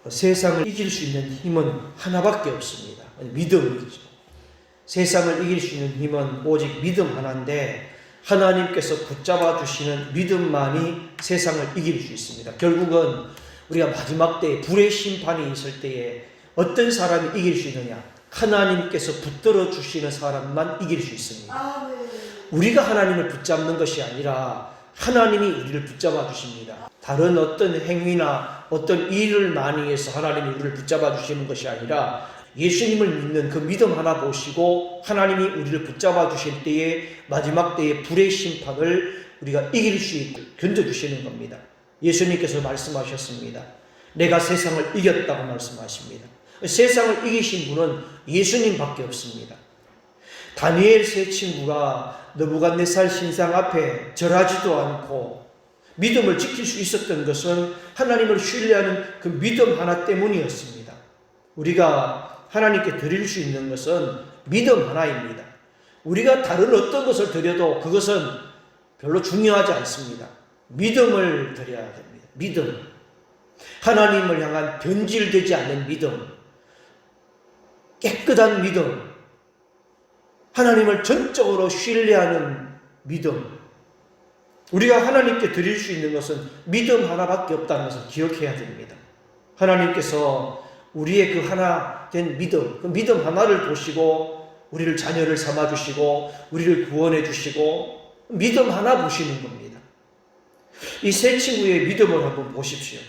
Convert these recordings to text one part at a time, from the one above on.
세상을 이길 수 있는 힘은 하나밖에 없습니다. 믿음이죠. 세상을 이길 수 있는 힘은 오직 믿음 하나인데 하나님께서 붙잡아 주시는 믿음만이 세상을 이길 수 있습니다. 결국은 우리가 마지막 때에 불의 심판이 있을 때에 어떤 사람이 이길 수 있느냐? 하나님께서 붙들어 주시는 사람만 이길 수 있습니다. 우리가 하나님을 붙잡는 것이 아니라 하나님이 우리를 붙잡아 주십니다. 다른 어떤 행위나 어떤 일을 많이 해서 하나님이 우리를 붙잡아 주시는 것이 아니라 예수님을 믿는 그 믿음 하나 보시고 하나님이 우리를 붙잡아 주실 때에 마지막 때에 불의 심판을 우리가 이길 수 있고 견뎌주시는 겁니다. 예수님께서 말씀하셨습니다. 내가 세상을 이겼다고 말씀하십니다. 세상을 이기신 분은 예수님밖에 없습니다. 다니엘 세 친구가 느부갓네살 신상 앞에 절하지도 않고 믿음을 지킬 수 있었던 것은 하나님을 신뢰하는 그 믿음 하나 때문이었습니다. 우리가 하나님께 드릴 수 있는 것은 믿음 하나입니다. 우리가 다른 어떤 것을 드려도 그것은 별로 중요하지 않습니다. 믿음을 드려야 됩니다. 믿음. 하나님을 향한 변질되지 않는 믿음. 깨끗한 믿음. 하나님을 전적으로 신뢰하는 믿음. 우리가 하나님께 드릴 수 있는 것은 믿음 하나밖에 없다는 것을 기억해야 됩니다. 하나님께서 우리의 그 하나 된 믿음, 그 믿음 하나를 보시고 우리를 자녀를 삼아주시고 우리를 구원해 주시고 믿음 하나 보시는 겁니다. 이 세 친구의 믿음을 한번 보십시오.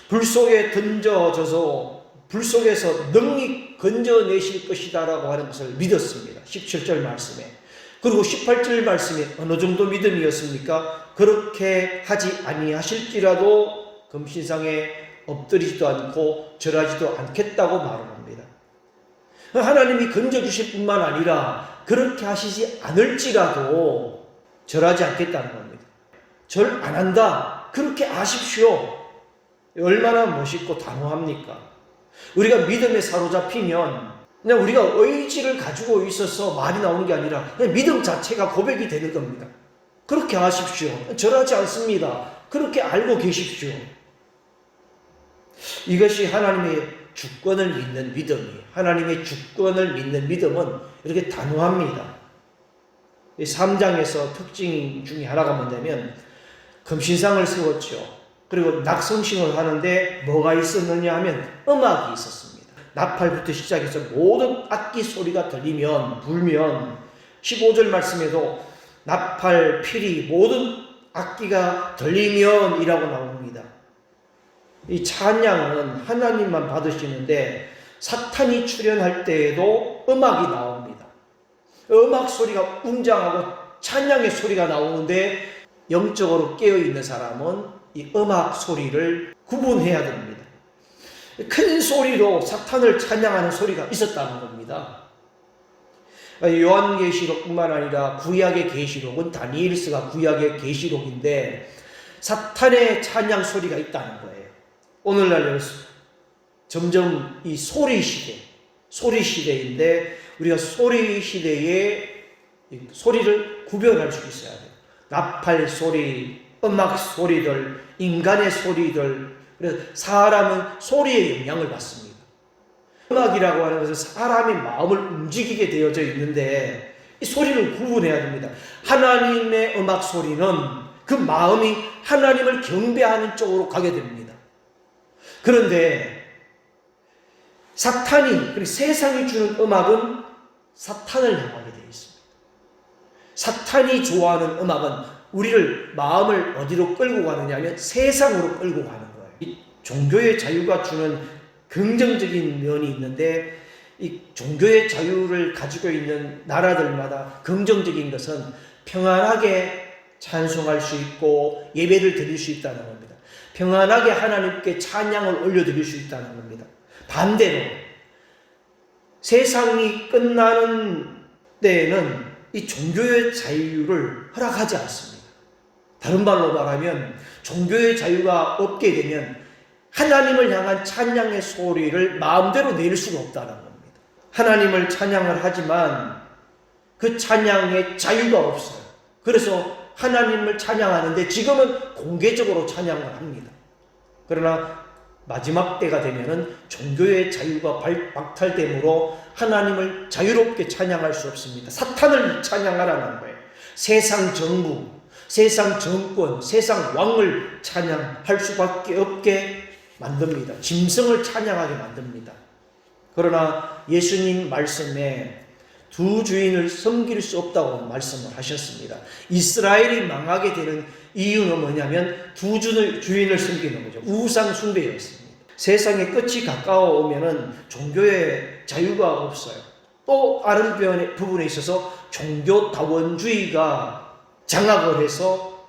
불 속에 던져져서 불 속에서 능히 건져내실 것이다 라고 하는 것을 믿었습니다. 17절 말씀에. 그리고 18절 말씀에 어느 정도 믿음이었습니까? 그렇게 하지 아니하실지라도 금신상에 엎드리지도 않고 절하지도 않겠다고 말을 합니다. 하나님이 건져주실 뿐만 아니라 그렇게 하시지 않을지라도 절하지 않겠다는 겁니다. 절 안 한다. 그렇게 아십시오. 얼마나 멋있고 단호합니까? 우리가 믿음에 사로잡히면 그냥 우리가 의지를 가지고 있어서 말이 나오는 게 아니라 그냥 믿음 자체가 고백이 되는 겁니다. 그렇게 아십시오. 절하지 않습니다. 그렇게 알고 계십시오. 이것이 하나님의 주권을 믿는 믿음이에요. 하나님의 주권을 믿는 믿음은 이렇게 단호합니다. 3장에서 특징 중에 하나가 뭐냐면 금신상을 세웠죠. 그리고 낙성신을 하는데 뭐가 있었느냐 하면 음악이 있었습니다. 나팔부터 시작해서 모든 악기 소리가 들리면 불면 15절 말씀에도 나팔, 피리 모든 악기가 들리면 이라고 나옵니다. 이 찬양은 하나님만 받으시는데 사탄이 출현할 때에도 음악이 나옵니다. 음악 소리가 웅장하고 찬양의 소리가 나오는데 영적으로 깨어있는 사람은 이 음악 소리를 구분해야 됩니다. 큰 소리로 사탄을 찬양하는 소리가 있었다는 겁니다. 요한계시록뿐만 아니라 구약의 계시록은 다니엘서가 구약의 계시록인데 사탄의 찬양 소리가 있다는 거예요. 오늘날 점점 이 소리 시대인데 우리가 소리 시대에 소리를 구별할 수 있어야 돼요. 나팔 소리, 음악 소리들, 인간의 소리들. 그래서 사람은 소리의 영향을 받습니다. 음악이라고 하는 것은 사람의 마음을 움직이게 되어져 있는데 이 소리를 구분해야 됩니다. 하나님의 음악 소리는 그 마음이 하나님을 경배하는 쪽으로 가게 됩니다. 그런데 사탄이, 그리고 세상이 주는 음악은 사탄을 향하게 되어 있습니다. 사탄이 좋아하는 음악은 우리를 마음을 어디로 끌고 가느냐 하면 세상으로 끌고 가는 거예요. 이 종교의 자유가 주는 긍정적인 면이 있는데 이 종교의 자유를 가지고 있는 나라들마다 긍정적인 것은 평안하게 찬송할 수 있고 예배를 드릴 수 있다는 겁니다. 평안하게 하나님께 찬양을 올려드릴 수 있다는 겁니다. 반대로 세상이 끝나는 때에는 이 종교의 자유를 허락하지 않습니다. 다른 말로 말하면 종교의 자유가 없게 되면 하나님을 향한 찬양의 소리를 마음대로 낼 수가 없다는 겁니다. 하나님을 찬양을 하지만 그 찬양의 자유가 없어요. 그래서 하나님을 찬양하는데 지금은 공개적으로 찬양을 합니다. 그러나 마지막 때가 되면은 종교의 자유가 박탈되므로 하나님을 자유롭게 찬양할 수 없습니다. 사탄을 찬양하라는 거예요. 세상 정부, 세상 정권, 세상 왕을 찬양할 수밖에 없게 만듭니다. 짐승을 찬양하게 만듭니다. 그러나 예수님 말씀에 두 주인을 섬길 수 없다고 말씀을 하셨습니다. 이스라엘이 망하게 되는 이유는 뭐냐면 두 주인을 섬기는 거죠. 우상 숭배였습니다. 세상의 끝이 가까워 오면은 종교의 자유가 없어요. 또 다른 부분에 있어서 종교다원주의가 장악을 해서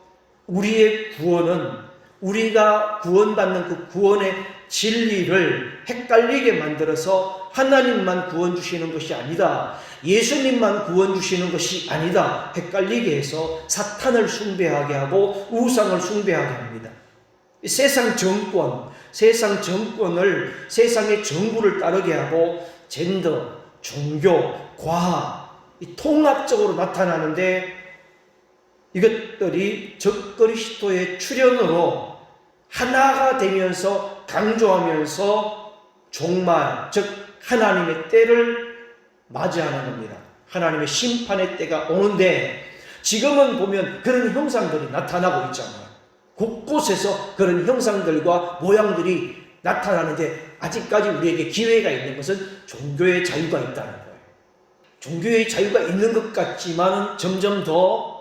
우리의 구원은, 우리가 구원받는 그 구원의 진리를 헷갈리게 만들어서 하나님만 구원 주시는 것이 아니다, 예수님만 구원 주시는 것이 아니다 헷갈리게 해서 사탄을 숭배하게 하고 우상을 숭배하게 합니다. 세상 정권을, 세상의 정부를 따르게 하고 젠더, 종교, 과학 통합적으로 나타나는데, 이것들이 적그리스도의 출현으로 하나가 되면서 강조하면서 종말, 즉 하나님의 때를 맞이하는 겁니다. 하나님의 심판의 때가 오는데, 지금은 보면 그런 형상들이 나타나고 있잖아요. 곳곳에서 그런 형상들과 모양들이 나타나는데, 아직까지 우리에게 기회가 있는 것은 종교의 자유가 있다는 거예요. 종교의 자유가 있는 것 같지만 점점 더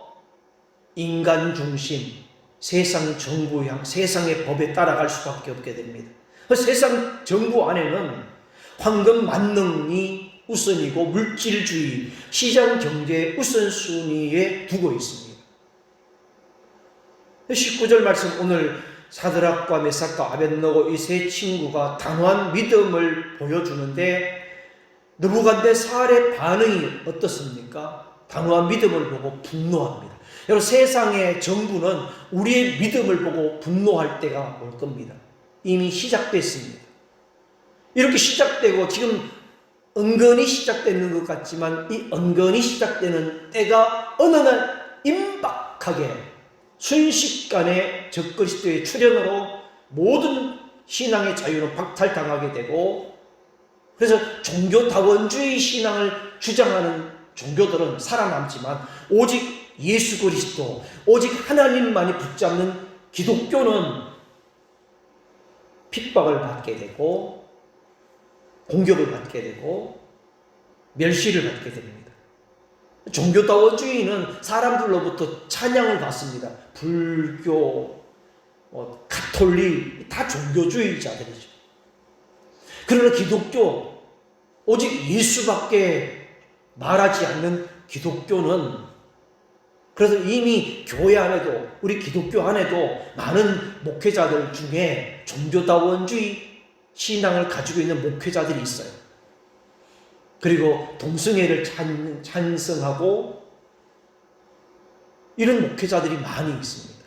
인간 중심, 세상 정부향, 세상의 법에 따라갈 수밖에 없게 됩니다. 세상 정부 안에는 황금 만능이 우선이고 물질주의, 시장 경제의 우선순위에 두고 있습니다. 19절 말씀, 오늘 사드락과 메삭과 아벳느고 이 세 친구가 단호한 믿음을 보여주는데, 느부갓네살의 반응이 어떻습니까? 단호한 믿음을 보고 분노합니다. 여러분, 세상의 정부는 우리의 믿음을 보고 분노할 때가 올 겁니다. 이미 시작됐습니다. 이렇게 시작되고 지금 은근히 시작되는 것 같지만, 이 은근히 시작되는 때가 어느 날 임박하게 순식간에 적그리스도의 출현으로 모든 신앙의 자유는 박탈당하게 되고, 그래서 종교다원주의 신앙을 주장하는 종교들은 살아남지만 오직 예수 그리스도, 오직 하나님만이 붙잡는 기독교는 핍박을 받게 되고 공격을 받게 되고 멸시를 받게 됩니다. 종교다원주의는 사람들로부터 찬양을 받습니다. 불교, 가톨릭 다 종교주의자들이죠. 그러나 기독교, 오직 예수밖에 말하지 않는 기독교는, 그래서 이미 교회 안에도, 우리 기독교 안에도 많은 목회자들 중에 종교다원주의 신앙을 가지고 있는 목회자들이 있어요. 그리고 동성애를 찬성하고 이런 목회자들이 많이 있습니다.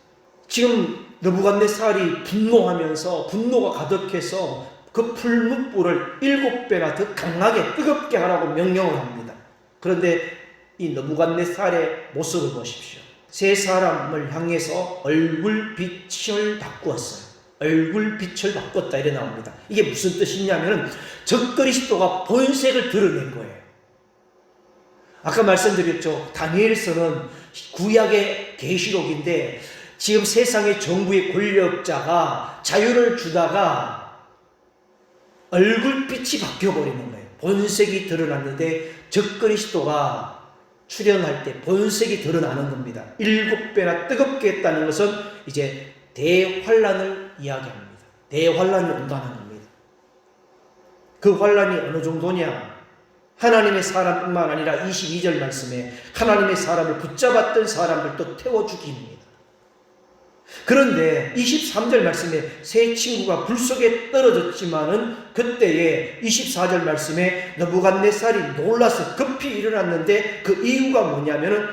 지금 느부갓네살이 분노하면서, 분노가 가득해서 그 풀무불을 7배나 더 강하게 뜨겁게 하라고 명령을 합니다. 그런데 이 느부갓네살의 모습을 보십시오. 세 사람을 향해서 얼굴빛을 바꾸었어요. 얼굴빛을 바꿨다 이래 나옵니다. 이게 무슨 뜻이냐면 적그리스도가 본색을 드러낸 거예요. 아까 말씀드렸죠. 다니엘서는 구약의 계시록인데, 지금 세상의 정부의 권력자가 자유를 주다가 얼굴빛이 바뀌어버리는 거예요. 본색이 드러났는데 적그리스도가 출현할 때 본색이 드러나는 겁니다. 7배나 뜨겁게 했다는 것은 이제 대환란을 이야기합니다. 대환란이 온다는 겁니다. 그 환란이 어느 정도냐? 하나님의 사람뿐만 아니라 22절 말씀에 하나님의 사람을 붙잡았던 사람들도 태워 죽입니다. 그런데 23절 말씀에 세 친구가 불 속에 떨어졌지만은, 그때에 24절 말씀에 느부갓네살이 놀라서 급히 일어났는데, 그 이유가 뭐냐면은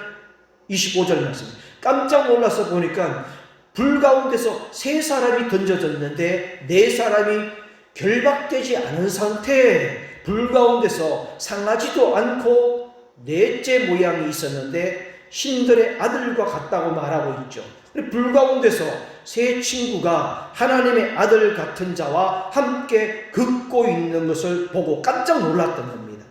25절 말씀, 깜짝 놀라서 보니까 불 가운데서 세 사람이 던져졌는데 네 사람이 결박되지 않은 상태에 불 가운데서 상하지도 않고 넷째 모양이 있었는데 신들의 아들과 같다고 말하고 있죠. 불 가운데서 세 친구가 하나님의 아들 같은 자와 함께 걷고 있는 것을 보고 깜짝 놀랐던 겁니다.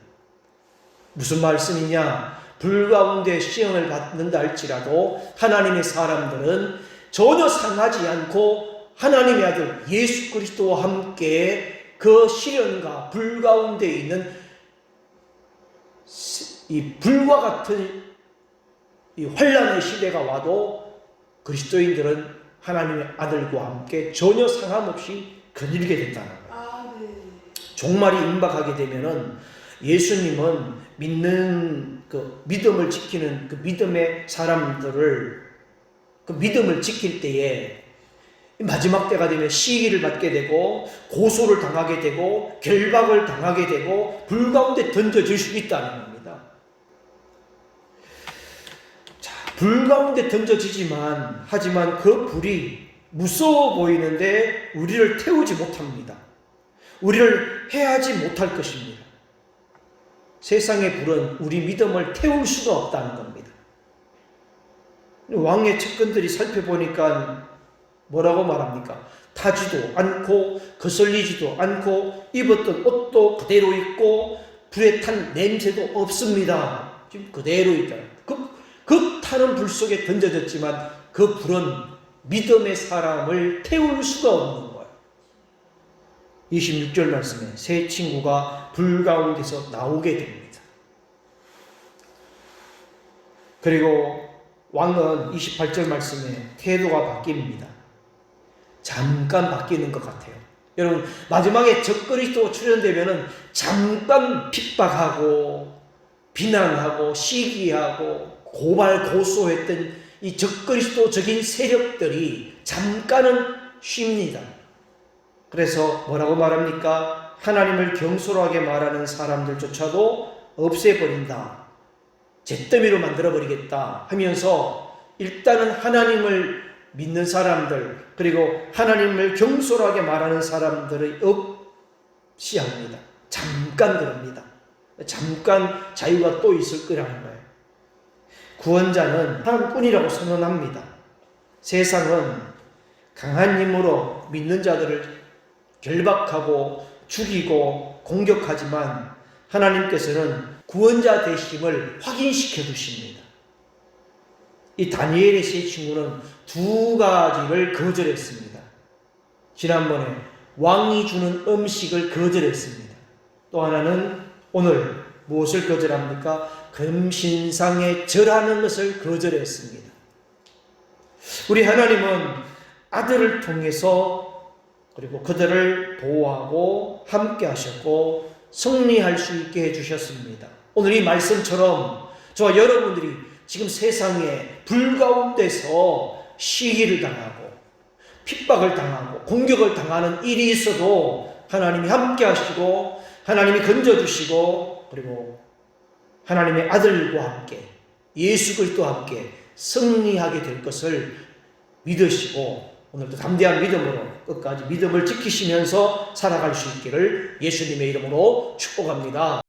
무슨 말씀이냐? 불 가운데 시험을 받는다 할지라도 하나님의 사람들은 전혀 상하지 않고 하나님의 아들 예수 그리스도와 함께 그 시련과 불 가운데 있는 이 불과 같은 이 환난의 시대가 와도 그리스도인들은 하나님의 아들과 함께 전혀 상함없이 거닐게 된다는 거예요. 종말이 임박하게 되면은 예수님은 믿는 그 믿음을 지키는 그 믿음의 사람들을 그 믿음을 지킬 때에 마지막 때가 되면 시기를 받게 되고 고소를 당하게 되고 결박을 당하게 되고 불 가운데 던져질 수 있다는 겁니다. 자, 불 가운데 던져지지만 하지만 그 불이 무서워 보이는데 우리를 태우지 못합니다. 우리를 해하지 못할 것입니다. 세상의 불은 우리 믿음을 태울 수가 없다는 겁니다. 왕의 측근들이 살펴보니까 뭐라고 말합니까? 타지도 않고 거슬리지도 않고 입었던 옷도 그대로 있고 불에 탄 냄새도 없습니다. 지금 그대로 있잖아요. 그 타는 불 속에 던져졌지만 그 불은 믿음의 사람을 태울 수가 없는 거예요. 26절 말씀에 세 친구가 불 가운데서 나오게 됩니다. 그리고 왕은 28절 말씀에 태도가 바뀝니다. 잠깐 바뀌는 것 같아요. 여러분, 마지막에 적그리스도가 출현되면은 잠깐 핍박하고 비난하고 시기하고 고발 고소했던 이 적그리스도적인 세력들이 잠깐은 쉽니다. 그래서 뭐라고 말합니까? 하나님을 경솔하게 말하는 사람들조차도 없애버린다. 잿더미로 만들어버리겠다 하면서 일단은 하나님을 믿는 사람들 그리고 하나님을 경솔하게 말하는 사람들을 없이합니다. 잠깐 그럽니다. 잠깐 자유가 또 있을 거라는 거예요. 구원자는 하나님뿐이라고 선언합니다. 세상은 강한 힘으로 믿는 자들을 결박하고 죽이고 공격하지만 하나님께서는 구원자 되심을 확인시켜 주십니다. 이 다니엘의 세 친구는 두 가지를 거절했습니다. 지난번에 왕이 주는 음식을 거절했습니다. 또 하나는 오늘 무엇을 거절합니까? 금신상에 절하는 것을 거절했습니다. 우리 하나님은 아들을 통해서 그리고 그들을 보호하고 함께 하셨고 승리할 수 있게 해주셨습니다. 오늘 이 말씀처럼 저와 여러분들이 지금 세상에 불 가운데서 시기를 당하고 핍박을 당하고 공격을 당하는 일이 있어도 하나님이 함께 하시고 하나님이 건져주시고 그리고 하나님의 아들과 함께 예수 그리스도와 함께 승리하게 될 것을 믿으시고 오늘도 담대한 믿음으로 끝까지 믿음을 지키시면서 살아갈 수 있기를 예수님의 이름으로 축복합니다.